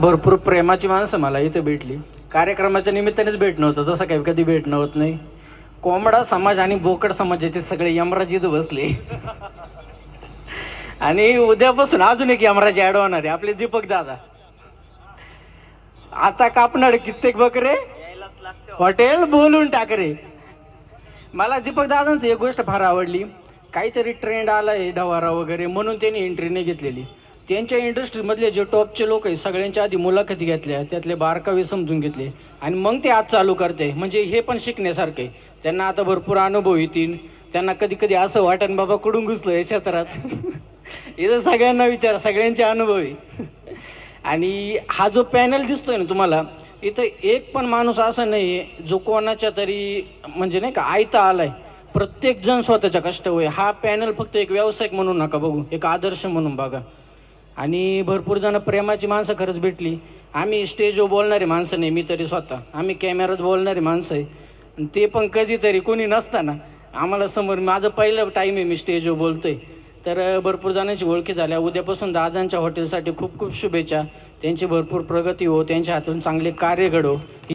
भरपूर प्रेमाची माणसं मला इथे भेटली. कार्यक्रमाच्या निमित्तानेच भेटणं होतं, तसं काही कधी भेटणं होत नाही. कोंबडा समाज आणि बोकड समाजाचे सगळे यमराज इथं बसले. आणि उद्यापासून अजून एक यमराज ऍड होणार आहे, आपले दीपक दादा. आता कापणार कित्येक बकरे, हॉटेल बोलून टाकरे. मला दीपक दादांची एक गोष्ट फार आवडली. काहीतरी ट्रेंड आलाय ढवारा वगैरे म्हणून त्यांनी एंट्री नाही घेतलेली. त्यांच्या इंडस्ट्रीमधले जे टॉपचे लोक आहेत सगळ्यांच्या आधी मुलाखती घेतल्या, त्यातले बारकावे समजून घेतले आणि मग ते आज चालू करते. म्हणजे हे पण शिकण्यासारखे. त्यांना आता भरपूर अनुभव येतील. त्यांना कधी कधी असं वाटन बाबा कुठून घुसलो या क्षेत्रात. इथं सगळ्यांना विचार, सगळ्यांचे अनुभव आहे. आणि हा जो पॅनल दिसतोय ना तुम्हाला इथं, एक पण माणूस असा नाही जो कोणाच्या तरी म्हणजे नाही का आयता आलाय. प्रत्येक जण स्वतःच्या कष्ट होय. हा पॅनल फक्त एक व्यावसायिक म्हणून नका बघू, एक आदर्श म्हणून बघा. आणि भरपूर जण प्रेमाची माणसं खरंच भेटली. आम्ही स्टेजवर बोलणारी माणसं नाही, मी तरी स्वतः. आम्ही कॅमेऱ्यात बोलणारी माणसं आहे, ते पण कधीतरी कोणी नसताना आम्हाला समोर. माझं पहिलं टाईम आहे मी स्टेजवर बोलतोय. तर भरपूर जणांची ओळखी झाल्या. उद्यापासून दादांच्या हॉटेलसाठी खूप खूप शुभेच्छा. त्यांची भरपूर प्रगती हो, त्यांच्या हातून चांगले कार्य घडो.